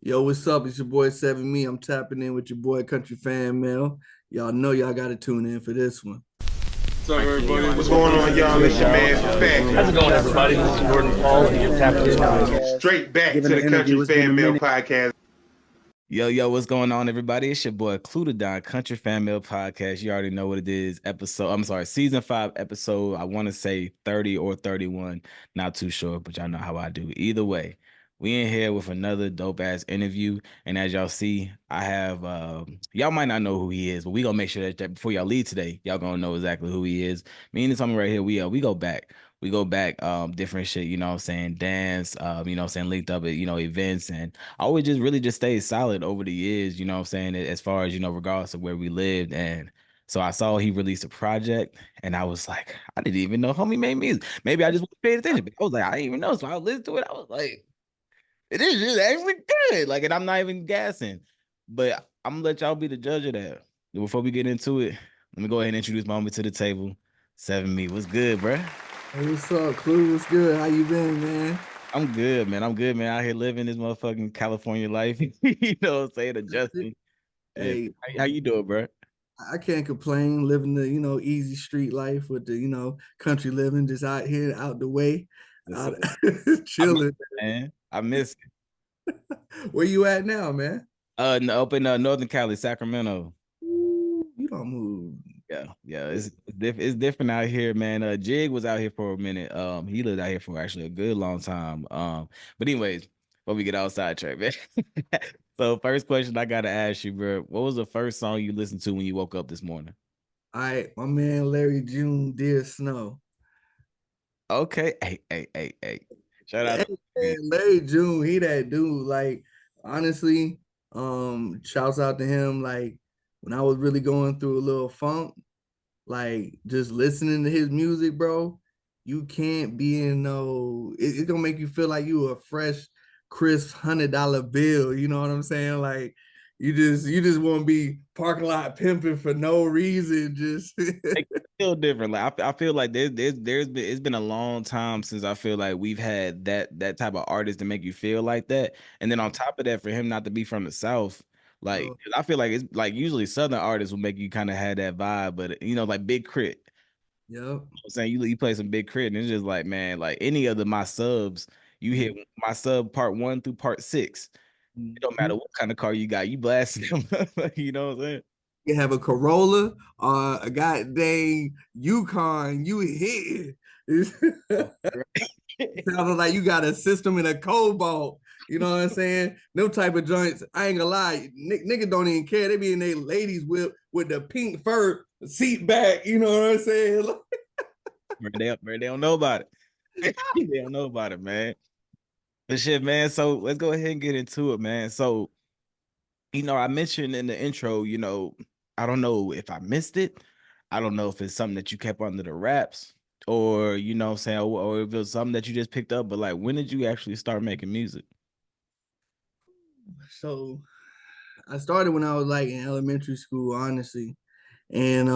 Yo, what's up? It's your boy 7Me. I'm tapping in with your boy Country Fan Mail. Y'all know y'all got to tune in for this one. What's up, everybody? What's going on, y'all? It's your man, Fat. How's it going, everybody? This is Jordan Paul, and you're tapping in. Straight back to the Country Fan Mail podcast. Yo, what's going on, everybody? It's your boy Klue, Country Fan Mail podcast. You already know what it is. Season 5, episode, I want to say 30 or 31. Not too sure, but y'all know how I do. Either way, we in here with another dope-ass interview. And as y'all see, I have, y'all might not know who he is, but we going to make sure that before y'all leave today, y'all going to know exactly who he is. Me and this homie right here, we go back. We go back, different shit, you know what I'm saying, dance, you know what I'm saying, linked up at, events, and I always just stayed solid over the years, you know what I'm saying, as far as, regardless of where we lived. And so I saw he released a project, and I was like, I didn't even know homie made music. Maybe I just wasn't paying attention, but I was like, I didn't even know, so I listened to it, I was like, it is just actually good, like, and I'm not even gassing, but I'm gonna let y'all be the judge of that. Before we get into it, let me go ahead and introduce my homie to the table. 7Me, what's good, bruh? Hey, what's up, Klue? What's good? How you been, man? I'm good, man. Out here living this motherfucking California life. You know what I'm saying? Adjusting. Hey, how you doing, bro? I can't complain. Living the easy street life with the country living, just out here, out the way, out chilling. I miss it. Where you at now, man? Up in Northern Cali, Sacramento. Ooh, you don't move. Yeah, it's different out here, man. Jig was out here for a minute. He lived out here for actually a good long time. But anyways, before we get outside track, man. So first question I gotta ask you, bro. What was the first song you listened to when you woke up this morning? All right, my man Larry June, Dear Snow. Okay, hey. Shout out to Larry June. He that dude. Like, honestly, shouts out to him. Like, when I was really going through a little funk, like just listening to his music, bro, you can't be in it's gonna make you feel like you a fresh, crisp $100 bill. You know what I'm saying? Like you just want to be parking lot pimping for no reason. Just it's still different. Like I feel like it's been a long time since I feel like we've had that type of artist to make you feel like that. And then on top of that, for him not to be from the South. Like, I feel like it's like usually Southern artists will make you kind of have that vibe, but like Big Crit. Yep. You know I'm saying you play some Big Crit, and it's just like, man, like any of my subs, you hit my sub part 1 through part 6. It don't matter what kind of car you got, you blasting them. You know what I'm saying? You have a Corolla or a goddamn Yukon, you hit. It sounds like you got a system in a Cobalt. You know what I'm saying? No type of joints. I ain't gonna lie. Niggas don't even care. They be in their ladies whip with the pink fur seat back. You know what I'm saying? They don't know about it. They don't know about it, man. But shit, man. So let's go ahead and get into it, man. So, I mentioned in the intro, I don't know if I missed it. I don't know if it's something that you kept under the wraps or, what I'm saying, or if it was something that you just picked up. But like, when did you actually start making music? So I started when I was like in elementary school, honestly. And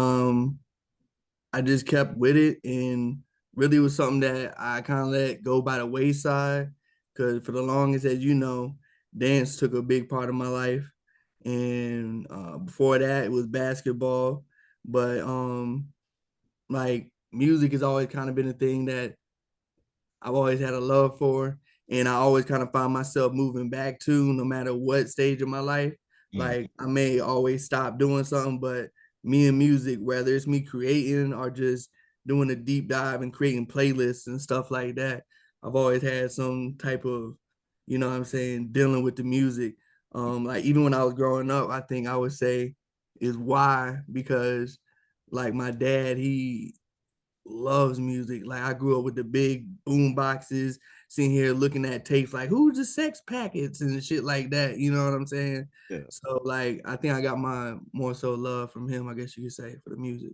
I just kept with it, and really was something that I kind of let go by the wayside, because for the longest, as you know, dance took a big part of my life. And before that, it was basketball. But like music has always kind of been a thing that I've always had a love for, and I always kind of find myself moving back to, no matter what stage of my life. Like I may always stop doing something, but me and music, whether it's me creating or just doing a deep dive and creating playlists and stuff like that, I've always had some type of, you know what I'm saying, dealing with the music. Like even when I was growing up, I think I would say is why, because like my dad, he loves music. Like I grew up with the big boom boxes, sitting here looking at tapes like, who's the Sex Packets and shit like that. You know what I'm saying? Yeah. So like I think I got my more so love from him, I guess you could say, for the music.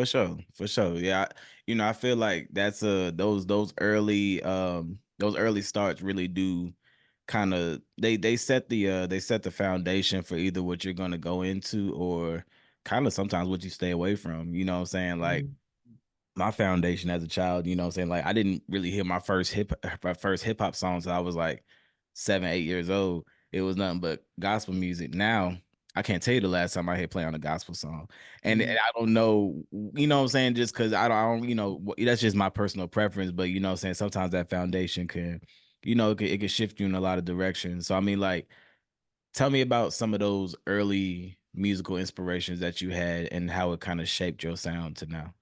For sure, for sure. Yeah, I feel like that's those early starts really do kind of they set the foundation for either what you're gonna go into or kind of sometimes what you stay away from. You know what I'm saying? Like Mhm. my foundation as a child, you know what I'm saying? Like I didn't really hear my first hip hop songs till I was like 7, 8 years old. It was nothing but gospel music. Now I can't tell you the last time I hit play on a gospel song. And Mhm. I don't know, you know what I'm saying? Just because that's just my personal preference. But you know what I'm saying? Sometimes that foundation can, it can shift you in a lot of directions. So I mean, like, tell me about some of those early musical inspirations that you had and how it kind of shaped your sound to now.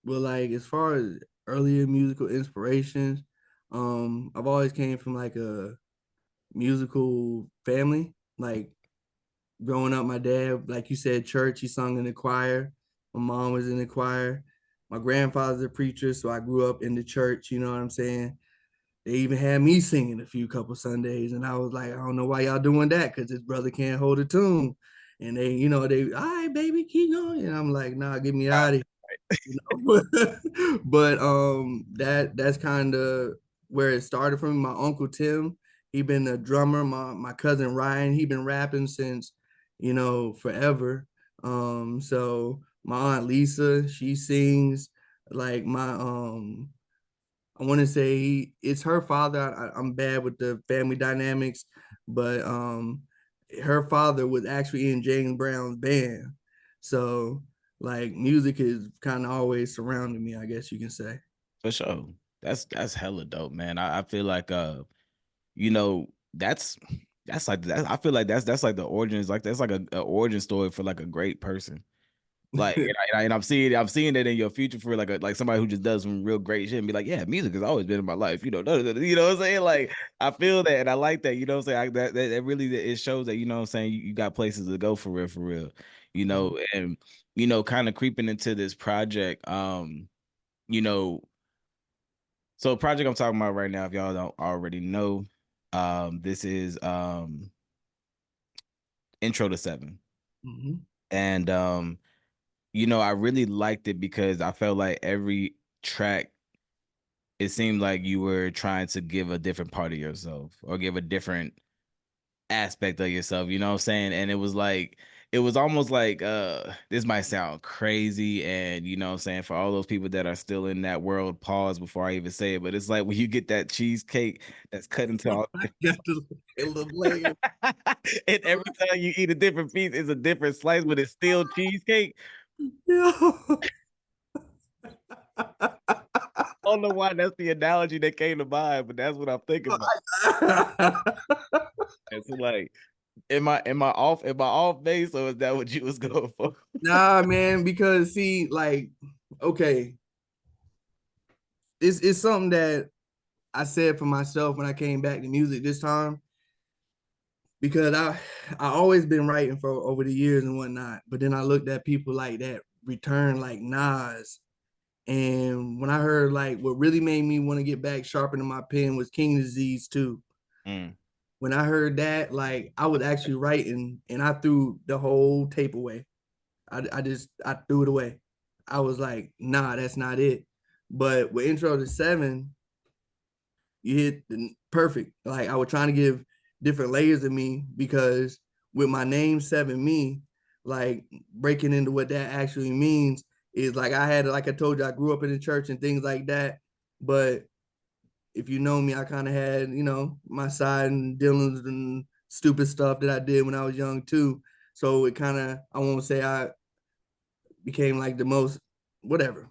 But like as far as earlier musical inspirations, I've always came from like a musical family. Like growing up, my dad, like you said, church, he sung in the choir. My mom was in the choir. My grandfather's a preacher, so I grew up in the church, you know what I'm saying? They even had me singing a few couple Sundays, and I was like, I don't know why y'all doing that, because his brother can't hold a tune. And they, all right, baby, keep going. And I'm like, nah, get me out of here. You know? But that's kind of where it started from. My uncle Tim, he been a drummer. My cousin Ryan, he been rapping since, forever. So my aunt Lisa, she sings. Like I want to say it's her father. I'm bad with the family dynamics, but her father was actually in James Brown's band. So like music is kind of always surrounding me, I guess you can say. For sure. That's hella dope, man. I feel like you know, that's like that. I feel like that's like the origins, like that's like a origin story for like a great person. Like, and I'm seeing that in your future for like somebody who just does some real great shit and be like, yeah, music has always been in my life, you know what I'm saying? Like, I feel that and I like that, you know what I'm saying? That really it shows that, you know what I'm saying, you got places to go for real, and kind of creeping into this project, you know, so project I'm talking about right now, if y'all don't already know, this is Intro to Seven. Mhm. And I really liked it because I felt like every track, it seemed like you were trying to give a different part of yourself or give a different aspect of yourself, you know what I'm saying? And it was almost like this might sound crazy, and you know what I'm saying, for all those people that are still in that world, pause before I even say it, but it's like when you get that cheesecake that's cut into all I got to little layer. and every time you eat a different piece, it's a different slice, but it's still cheesecake. Yeah. I don't know why that's the analogy that came to mind, but that's what I'm thinking about. And so like, am I off base, or is that what you was going for? Nah, man, because see, like, okay, it's something that I said for myself when I came back to music this time, because I always been writing for over the years and whatnot, but then I looked at people like that return like Nas, and when I heard like what really made me want to get back sharpening my pen was King Disease too. Mm. When I heard that, like I was actually writing, and I threw the whole tape away. I threw it away. I was like, nah, that's not it. But with Intro to Seven, you hit the perfect. Like I was trying to give different layers of me, because with my name Seven Me, like breaking into what that actually means is like I had, like I told you, I grew up in the church and things like that. But if you know me, I kind of had, my side and dealings and stupid stuff that I did when I was young too. So it kind of, I won't say I became like the most whatever.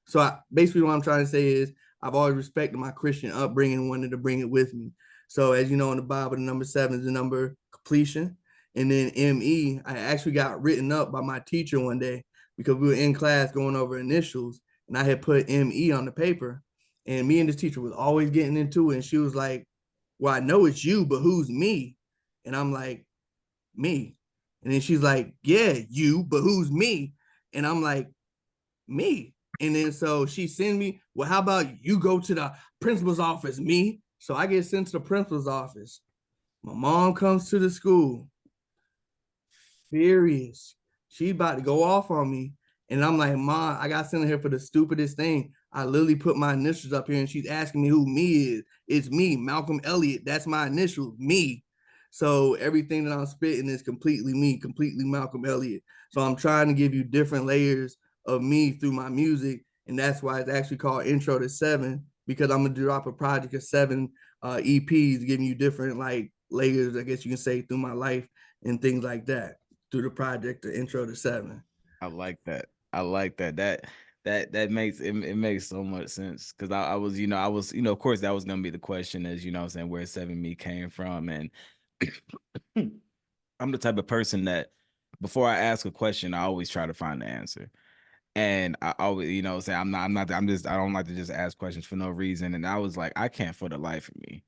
So basically what I'm trying to say is I've always respected my Christian upbringing and wanted to bring it with me. So as you know in the Bible, the number 7 is the number completion. And then ME, I actually got written up by my teacher one day because we were in class going over initials, and I had put ME on the paper. And me and this teacher was always getting into it. And she was like, well, I know it's you, but who's me? And I'm like, me. And then she's like, yeah, you, but who's me? And I'm like, me. And then so she sends me, well, how about you go to the principal's office, me? So I get sent to the principal's office. My mom comes to the school, furious. She about to go off on me. And I'm like, Mom, I got sent here for the stupidest thing. I literally put my initials up here and she's asking me who me is. It's me, Malcolm Elliott. That's my initials, me. So everything that I'm spitting is completely me, completely Malcolm Elliott. So I'm trying to give you different layers of me through my music. And that's why it's actually called Intro to Seven, because I'm gonna drop a project of 7 EPs, giving you different like layers, I guess you can say, through my life and things like that through the project, the Intro to Seven. I like that. I like that. That makes it makes so much sense because I was, of course that was gonna be the question, as you know what I'm saying, where Seven Me came from. And I'm the type of person that before I ask a question, I always try to find the answer. And I always, say I don't like to just ask questions for no reason. And I was like, I can't for the life of me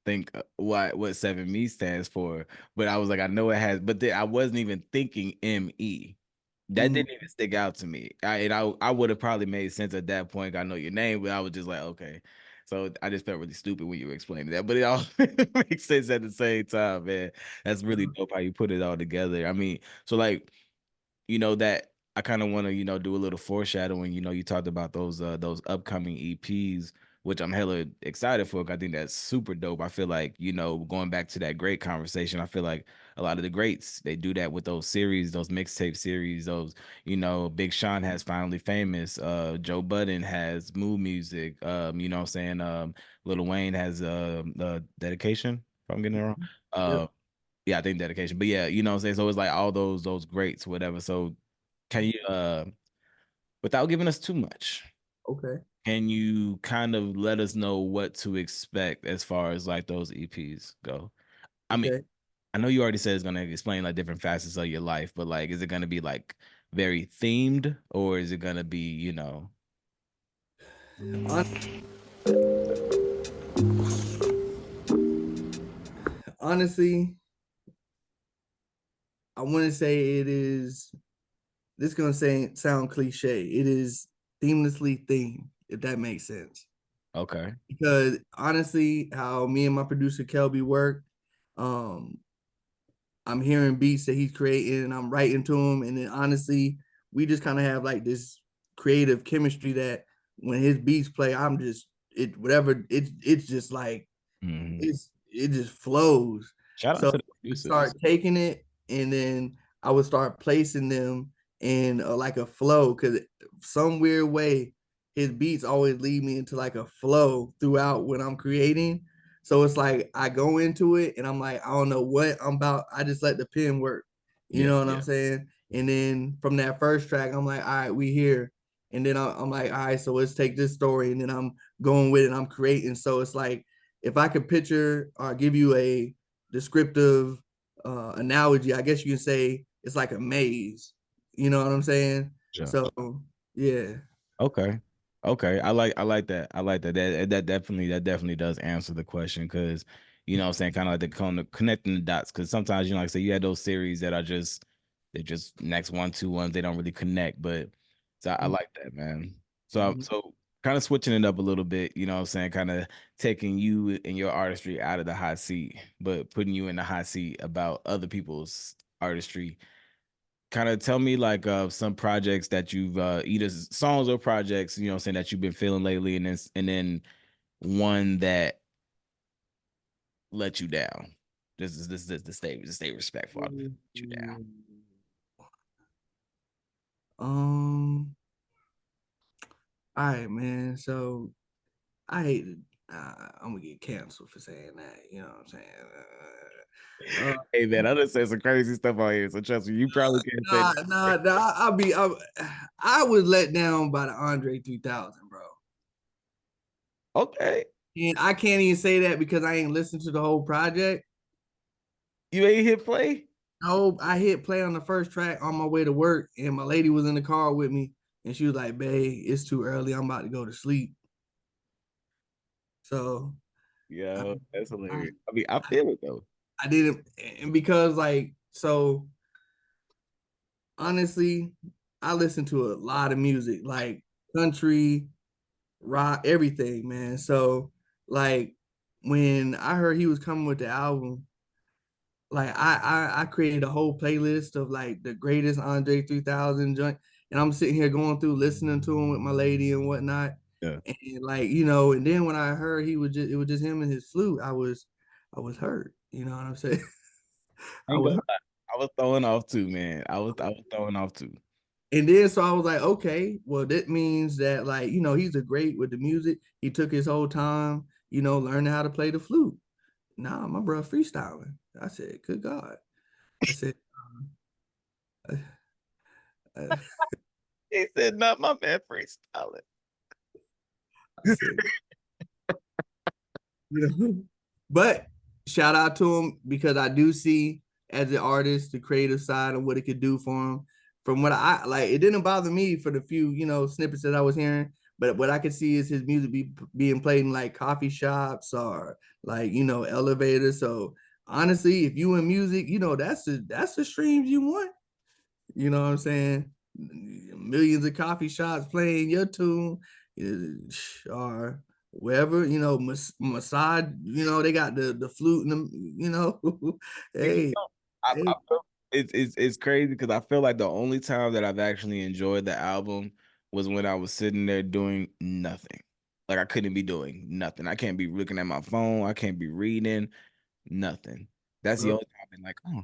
think what 7 Me stands for. But I was like, I know it has, but I wasn't even thinking ME. That Mhm. didn't even stick out to me. I would have probably made sense at that point. I know your name, but I was just like, okay. So I just felt really stupid when you were explaining that, but it all makes sense at the same time, man. That's really dope how you put it all together. I mean, so like, that I kind of want to, do a little foreshadowing. You talked about those upcoming EPs, which I'm hella excited for. 'Cause I think that's super dope. I feel like, going back to that great conversation, I feel like a lot of the greats, they do that with those series, those mixtape series, those, Big Sean has Finally Famous, Joe Budden has Mood Music, you know what I'm saying? Lil Wayne has Dedication, if I'm getting it wrong. Yep. Yeah, I think Dedication. But yeah, you know what I'm saying? So it's like all those greats, whatever. So can you without giving us too much, Okay. can you kind of let us know what to expect as far as like those EPs go? I mean, Okay. I know you already said it's gonna explain like different facets of your life, but like is it gonna be like very themed or is it gonna be, Hon- Honestly, I want to say it is. This is gonna say sound cliche. It is themelessly themed, if that makes sense. okay. Because honestly, how me and my producer Kelby work, um, I'm hearing beats that he's creating and I'm writing to him. And then honestly, we just kind of have like this creative chemistry that when his beats play, I'm just it whatever it's just like Mhm. it just flows. Shout out So to the I start producers. taking it and then I would start placing them in like a flow because some weird way his beats always lead me into like a flow throughout when I'm creating. So it's like I go into it and I'm like, I don't know what I'm about. I just let the pen work. You Yeah, know what I'm saying? And then from that first track, I'm like, all right, we here. And then I'm like, all right, so let's take this story. And then I'm going with it. I'm creating. So it's like if I could picture or give you a descriptive analogy, I guess you can say it's like a maze. You know what I'm saying? sure. So yeah. Okay. Okay. I like that. I like that. That definitely does answer the question because what I'm saying, kind of like connecting the dots. Because sometimes, like I say, you had those series that are just next one, two ones, they don't really connect. But so I like that, man. So Mhm. so kind of switching it up a little bit, what I'm saying, kind of taking you and your artistry out of the hot seat, but putting you in the hot seat about other people's artistry. Kind of tell me like some projects that you've either songs or projects, saying that you've been feeling lately, and then one that let you down. This to stay respectful. I'll let you down. Um, all right, man. So I hate it. I'm gonna get canceled for saying that. You know what I'm saying? Hey man, I done said some crazy stuff on here, so trust me, you probably can't say Nah. I was let down by the Andre 3000, bro. okay. And I can't even say that because I ain't listened to the whole project. You ain't hit play? No, I hit play on the first track on my way to work, and my lady was in the car with me, and she was like, "Babe, it's too early. I'm about to go to sleep." So I, Yeah, that's I, hilarious. I mean, I feel it though. I didn't, and because like so, honestly, I listen to a lot of music, like country, rock, everything, man. So like when I heard he was coming with the album, like I created a whole playlist of like the greatest Andre 3000 joint. and I'm sitting here going through listening to him with my lady and whatnot. Yeah. And like, you know, and then when I heard it was just him and his flute, I was hurt. You know what I'm saying? I Ain't was gonna hurt. lie. I was throwing off too, man. I was throwing off too. And then so I was like, okay, well, that means that like, you know, he's a great with the music. He took his whole time, you know, learning how to play the flute. Nah, my bro freestyling. I said, good God. I said, uh, uh, He said, "Not my man freestyling." I said, you know, but shout out to him because I do see as an artist the creative side of what it could do for him. From what I like, it didn't bother me for the few, you know, snippets that I was hearing. But what I could see is his music being played in like coffee shops or like, you know, elevators. So honestly, if you in music, you know, that's the streams you want. You know what I'm saying? Millions of coffee shops playing your tune, or wherever, you know, massage, you know, they got the flute and them, you know. You Hey, know, I hey, feel it's crazy because I feel like the only time that I've actually enjoyed the album was when I was sitting there doing nothing. Like I couldn't be doing nothing. I can't be looking at my phone. I can't be reading nothing. That's the bro. only time I've been like, oh,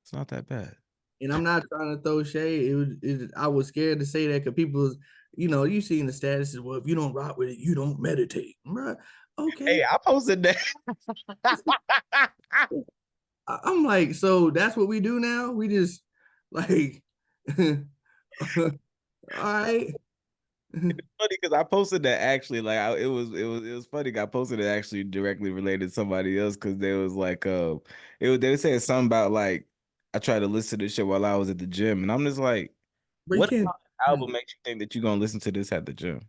it's not that bad. And I'm not trying to throw shade. I was scared to say that because people, you know, you see in the statuses, well, if you don't rock with it, you don't meditate, bro. Okay. Hey, I posted that. I'm like, so that's what we do now. We just like, all right. Funny because I posted that actually like it was funny. I posted it actually directly related to somebody else because they was like they were saying something about like I tried to listen to this shit while I was at the gym and I'm just like, But you what can't, about the album makes you think that you're gonna listen to this at the gym?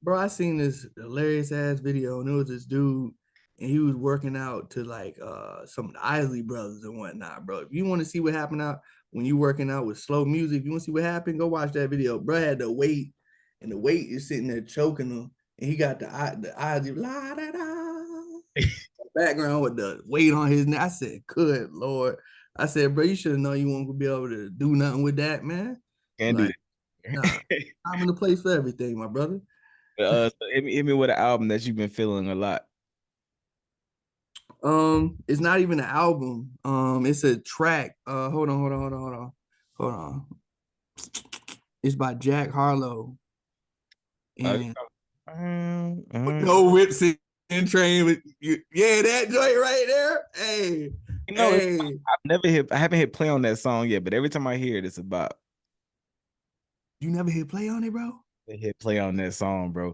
bro. I seen this hilarious ass video, and it was this dude, and he was working out to like some of the Isley brothers and whatnot, bro. If you want to see what happened out when you working out with slow music, if you want to see what happened, go watch that video. Bro had the weight, and the weight is sitting there choking him, and he got the Isley la da da background with the weight on his neck. I said, good Lord. I said, bro, you should have known you won't be able to do nothing with that, man. Can't do Like, nah, that. I'm in the place for everything, my brother. So hit me with an album that you've been feeling a lot. It's not even an album. It's a track. Hold on. It's by Jack Harlow. Uh, And um, um, no whips and train with you. Yeah, that joint right there. Hey, hey. I haven't hit play on that song yet, but every time I hear it, it's about You never hit play on it, bro? hit play on that song, bro.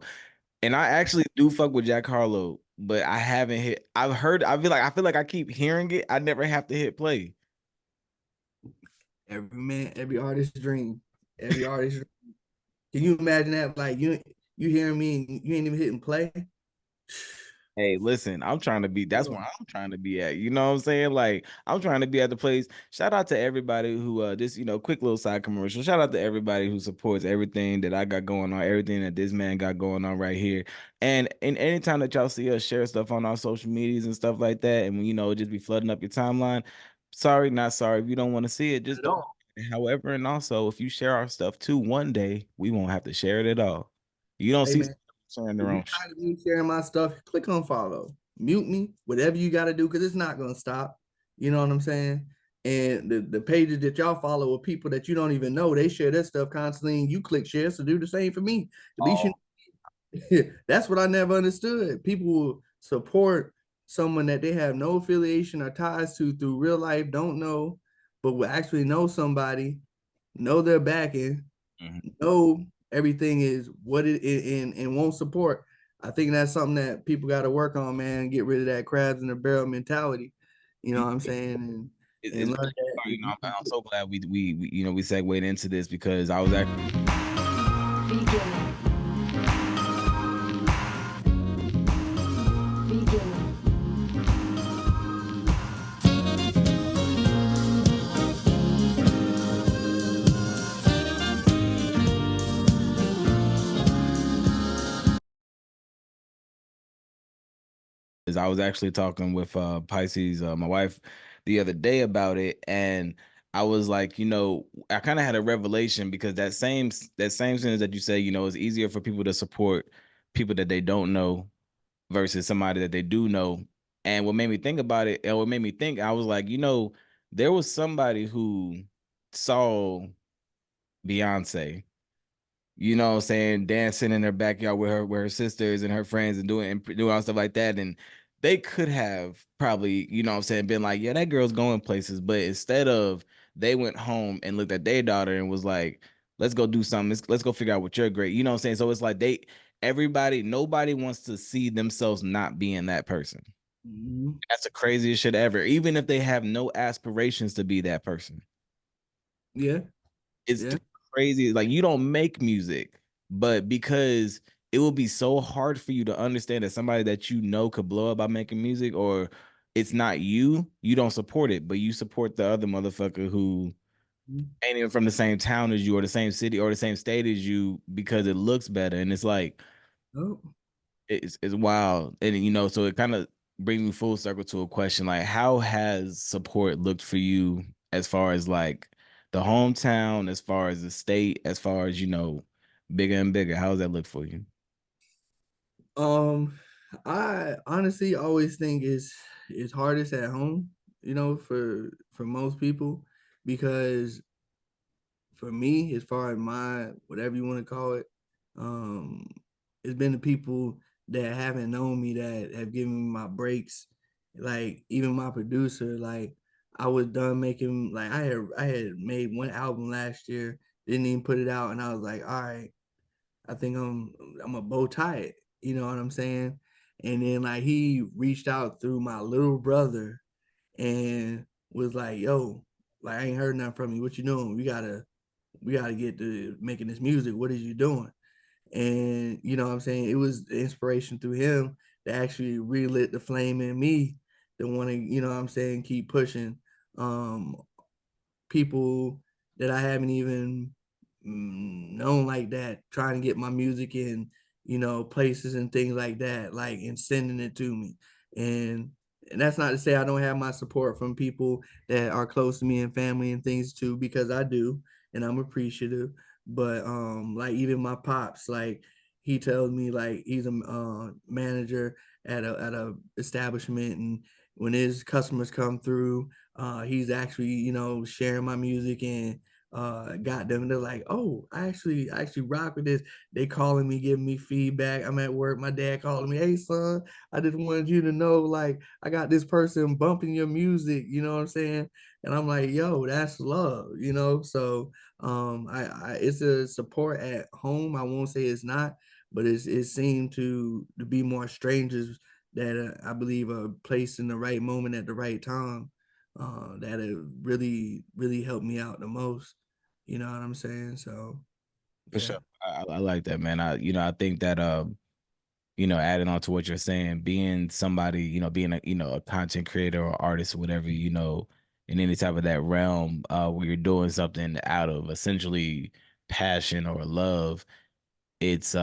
And I actually do fuck with Jack Harlow, but I haven't hit. I've heard. I feel like I keep hearing it. I never have to hit play. Every man, every artist's dream. Every artist. Can you imagine that? Like you hearing me and you ain't even hitting play? Hey, listen, I'm trying to be. That's where I'm trying to be at. You know what I'm saying? Like, I'm trying to be at the place. Shout out to everybody who, this, quick little side commercial. Shout out to everybody who supports everything that I got going on, everything that this man got going on right here. And anytime that y'all see us share stuff on our social medias and stuff like that, and just be flooding up your timeline. Sorry, not sorry. If you don't want to see it, just At don't. all. However, and also if you share our stuff too, one day we won't have to share it at all. You don't Hey see man. sharing If their you own shit. tired of me sharing my stuff, click on follow, mute me, whatever you got to do, because it's not gonna stop. You know what I'm saying? And the pages that y'all follow are people that you don't even know. They share their stuff constantly, and you click share. So do the same for me. At least Oh. that's what I never understood. People will support someone that they have no affiliation or ties to through real life, don't know, but will actually know somebody, know their backing, Mhm. know everything is what it is and won't support. I think that's something that people got to work on, man. Get rid of that crabs in the barrel mentality. You know what I'm saying? And It's learn really, that. I'm so glad we segued into this because I was actually talking with Pisces, my wife, the other day about it, and I was like, I kind of had a revelation because that same sentence that you say, it's easier for people to support people that they don't know versus somebody that they do know. And what made me think about it, and what made me think, I was like, there was somebody who saw Beyonce, what I'm saying, dancing in her backyard with her sisters and her friends and doing all stuff like that. And they could have probably, what I'm saying, been like, yeah, that girl's going places. But instead of, they went home and looked at their daughter and was like, let's go do something. Let's go figure out what you're great. You know what I'm saying? So it's like nobody wants to see themselves not being that person. Mhm. That's the craziest shit ever. Even if they have no aspirations to be that person. Yeah, It's yeah. crazy. Like, you don't make music, but because it will be so hard for you to understand that somebody that could blow up by making music, or it's not you don't support it, but you support the other motherfucker who Mhm. ain't even from the same town as you or the same city or the same state as you because it looks better. And it's like, Oh. it's wild. And so it kind of brings me full circle to a question, like, how has support looked for you as far as like the hometown, as far as the state, as far as bigger and bigger? How does that look for you? Um, I honestly always think it's hardest at home, for most people, because for me, as far as my whatever you want to call it, um, it's been the people that haven't known me that have given me my breaks. Like even my producer, like I was done making, like I had made one album last year, didn't even put it out, and I was like, all right, I think I'm a bow tie it. You know what I'm saying? And then like he reached out through my little brother and was like, "Yo, like I ain't heard nothing from you. What you doing? We gotta get to making this music. What is you doing?" And you know what I'm saying? It was the inspiration through him that actually relit the flame in me to want to, you know what I'm saying, keep pushing. Um, People that I haven't even known like that, trying to get my music in, places and things like that, like and sending it to me. And and that's not to say I don't have my support from people that are close to me and family and things too, because I do, and I'm appreciative. But like even my pops, like he tells me like he's a manager at a establishment, and when his customers come through, he's actually, sharing my music and got them. They're like, oh, I actually rock with this. They calling me, giving me feedback. I'm at work. My dad calling me, hey son, I just wanted you to know, like, I got this person bumping your music, you know what I'm saying? And I'm like, yo, that's love. So I it's a support at home. I won't say it's not, but it seemed to be more strangers that I believe are placed in the right moment at the right time, that it really, really helped me out the most. You know what I'm saying? So, For yeah. sure. I like that, man. I think that adding on to what you're saying, being somebody, being a content creator or artist or whatever, in any type of that realm, where you're doing something out of essentially passion or love, it's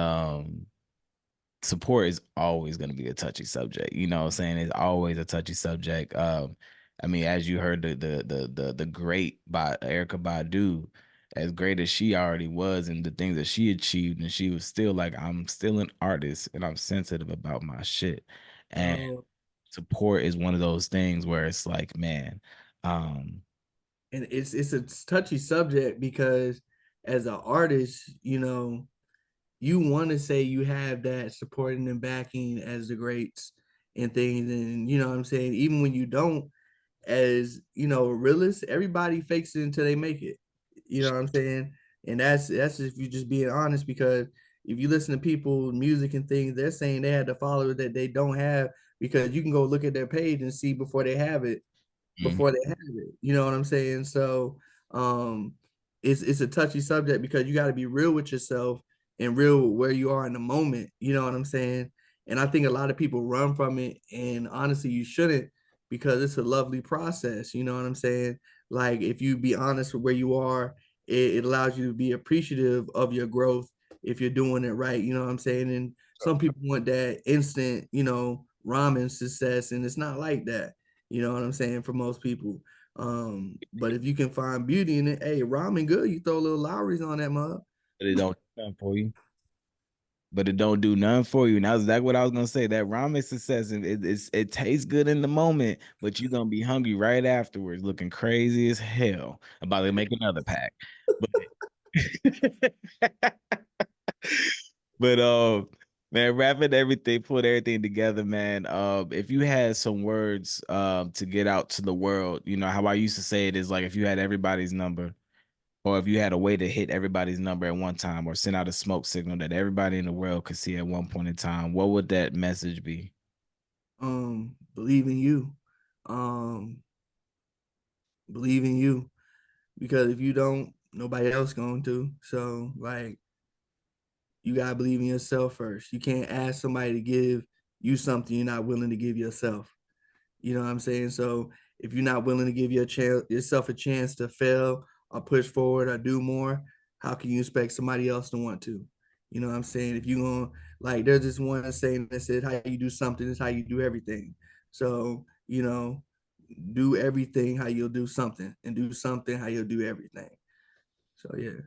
support is always going to be a touchy subject. You know what I'm saying? It's always a touchy subject. I mean, as you heard the great by Erica Badu, as great as she already was and the things that she achieved, and she was still like, I'm still an artist and I'm sensitive about my shit. And Oh, support is one of those things where it's like, man, um, and it's a touchy subject because as an artist, you want to say you have that supporting and backing as the greats and things, and you know what I'm saying. Even when you don't, as a realist, everybody fakes it until they make it. You know what I'm saying? And that's if you just being honest, because if you listen to people music and things, they're saying they had the followers that they don't have, because you can go look at their page and see mhm, before they have it. You know what I'm saying? So um it's a touchy subject because you got to be real with yourself and real where you are in the moment. You know what I'm saying? And I think a lot of people run from it, and honestly, you shouldn't, because it's a lovely process. You know what I'm saying? Like if you be honest with where you are, it allows you to be appreciative of your growth if you're doing it right. You know what I'm saying? And some people want that instant, ramen success, and it's not like that. You know what I'm saying? For most people, But if you can find beauty in it, hey, ramen good. You throw a little Lowry's on that mug. But it don't do nothing for you. But it don't do nothing for you. And that's exactly what I was gonna say. That ramen success, and it tastes good in the moment, but you're gonna be hungry right afterwards, looking crazy as hell. About to make another pack. But but man, wrapping everything, put everything together, man. If you had some words to get out to the world, you know how I used to say it is like if you had everybody's number, or if you had a way to hit everybody's number at one time, or send out a smoke signal that everybody in the world could see at one point in time, what would that message be? Believe in you. Um, believe in you. Because if you don't, nobody else going to. So like you gotta believe in yourself first. You can't ask somebody to give you something you're not willing to give yourself. You know what I'm saying? So if you're not willing to give yourself a chance to fail or push forward or do more, how can you expect somebody else to want to? You know what I'm saying? If you're going like there's this one saying that said how you do something is how you do everything. So, do everything how you'll do something and do something how you'll do everything. So yeah.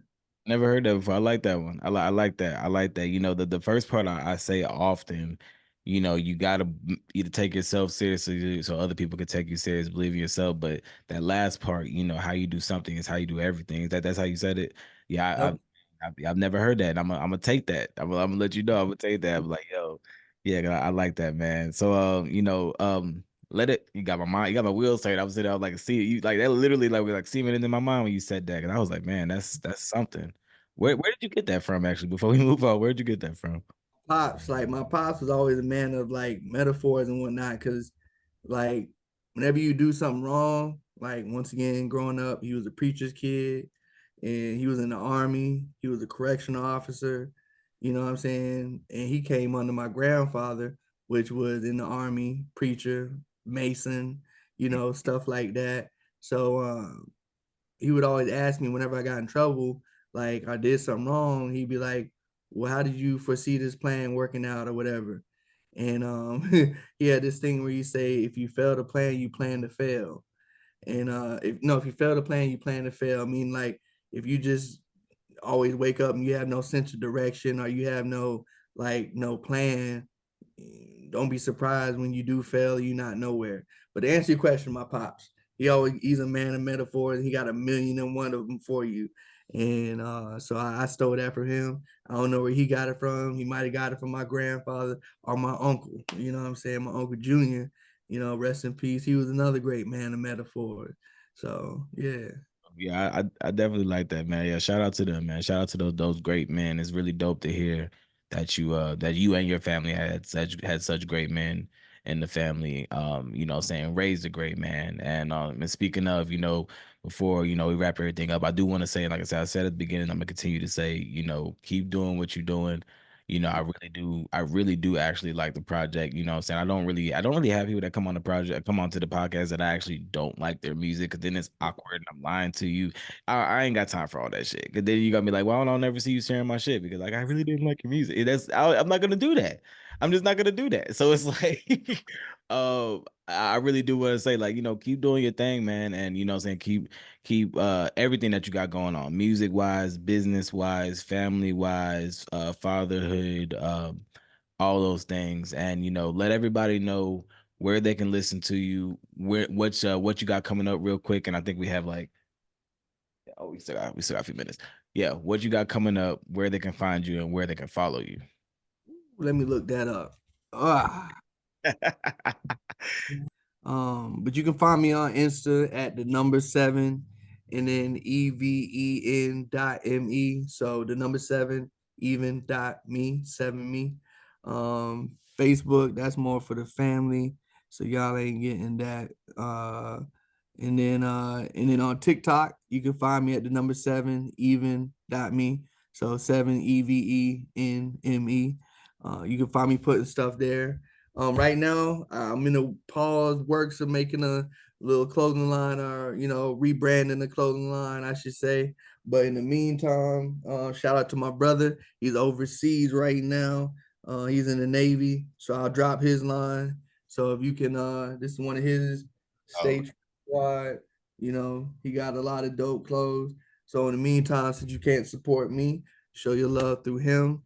Never heard that before. I like that one. I like that. I like that. You know, the first part I say often, you know, you gotta either take yourself seriously so other people can take you serious, believe in yourself. But that last part, you know, how you do something is how you do everything. That's how you said it? Yeah, Yep. I've never heard that. I'm gonna take that. I'm gonna let you know. I'm gonna take that. I'm like, yo, yeah, I like that, man. So let it. You got my mind. You got my wheels turned. I was sitting. I was like, see you like that. Literally, like semen into my mind when you said that. And I was like, man, that's something. Where did you get that from? Actually, before we move on, where did you get that from? Pops, like my pops was always a man of like metaphors and whatnot. Cause like whenever you do something wrong, like once again, growing up, he was a preacher's kid and he was in the army, he was a correctional officer, you know what I'm saying? And he came under my grandfather, which was in the army, preacher, mason, stuff like that. So he would always ask me whenever I got in trouble, like I did something wrong, he'd be like, well, how did you foresee this plan working out or whatever? And he had this thing where you say, if you fail to plan, you plan to fail. And if you fail to plan, you plan to fail. I mean, like if you just always wake up and you have no sense of direction or you have no plan, don't be surprised when you do fail, you're not nowhere. But to answer your question, my pops, he's a man of metaphors. He got a million and one of them for you. And so I stole that from him. I don't know where he got it from. He might have got it from my grandfather or my uncle. You know what I'm saying? My uncle Junior, rest in peace. He was another great man of metaphors. So yeah. Yeah, I definitely like that, man. Yeah, shout out to them, man. Shout out to those great men. It's really dope to hear that you and your family had such great men in the family. Saying raised a great man. And speaking of, before we wrap everything up, I do want to say, like I said at the beginning, I'm gonna continue to say, keep doing what you're doing. I really do actually like the project. You know what I'm saying? I don't really have people that come onto the podcast that I actually don't like their music, because then it's awkward and I'm lying to you. I ain't got time for all that shit. Cause then you got me like, well, I'll never see you sharing my shit because like I really didn't like your music. I'm not gonna do that. I'm just not gonna do that. So it's like, I really do want to say, like, keep doing your thing, man. And what I'm saying, keep everything that you got going on, music wise, business wise, family wise, fatherhood, all those things. And let everybody know where they can listen to you, what you got coming up real quick. And I think we have like, oh, we still got a few minutes. Yeah, what you got coming up, where they can find you and where they can follow you. Let me look that up. But you can find me on Insta at the number 7 and then even.me. So the number 7 even.me, 7 me. Facebook, that's more for the family. So y'all ain't getting that. And then on TikTok, you can find me at the number 7 even.me. So 7EVENME. You can find me putting stuff there. Right now, I'm in the pause works of making a little clothing line, or rebranding the clothing line, I should say. But in the meantime, shout out to my brother. He's overseas right now. He's in the Navy, so I'll drop his line. So if you can, this is one of his Oh, state squad. He got a lot of dope clothes. So in the meantime, since you can't support me, show your love through him.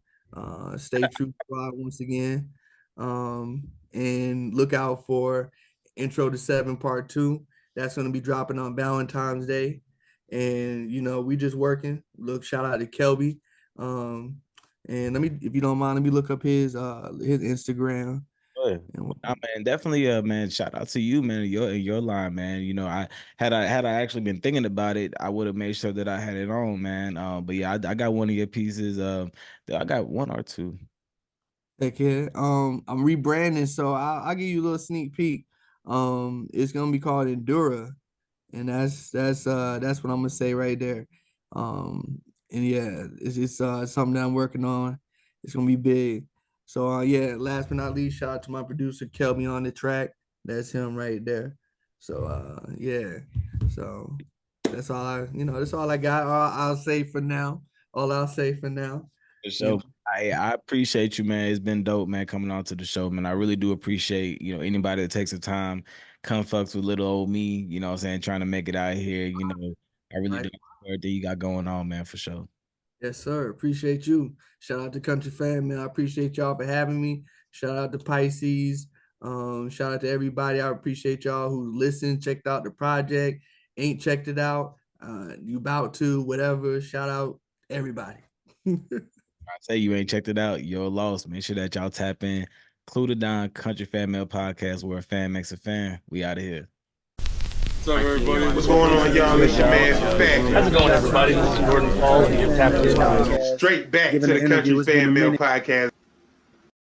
Stay true squad once again. And look out for Intro to Seven Part 2. That's going to be dropping on Valentine's Day. And we just working. Look, shout out to Kelby. And if you don't mind, let me look up his Instagram. Man, definitely, man. Shout out to you, man. Your line, man. I had I actually been thinking about it, I would have made sure that I had it on, man. But yeah, I got one of your pieces. I got one or two. Heck yeah. I'm rebranding, so I'll give you a little sneak peek. It's gonna be called Endura, and that's what I'm gonna say right there. And yeah, it's something that I'm working on. It's gonna be big. So yeah, last but not least, shout out to my producer Kelby on the track. That's him right there. So yeah. So that's all I got. I'll say for now. All I'll say for now. For sure. I appreciate you, man. It's been dope, man, coming on to the show, man. I really do appreciate, anybody that takes the time, come fucks with little old me, what I'm saying, trying to make it out here, I really do everything you got going on, man, for sure. Yes, sir. Appreciate you. Shout out to Country Fam, man. I appreciate y'all for having me. Shout out to Pisces. Shout out to everybody. I appreciate y'all who listened, checked out the project, ain't checked it out. You about to, whatever. Shout out everybody. I say you ain't checked it out, you're lost. Make sure that y'all tap in. Klue Country Fan Mail Podcast, where a fan makes a fan. We out of here. What's up, everybody? What's going on, y'all? It's your man, Fat. How's it going, everybody? This is Gordon Paul, and you're tapping in. Straight back to the Country Fan Mail Podcast.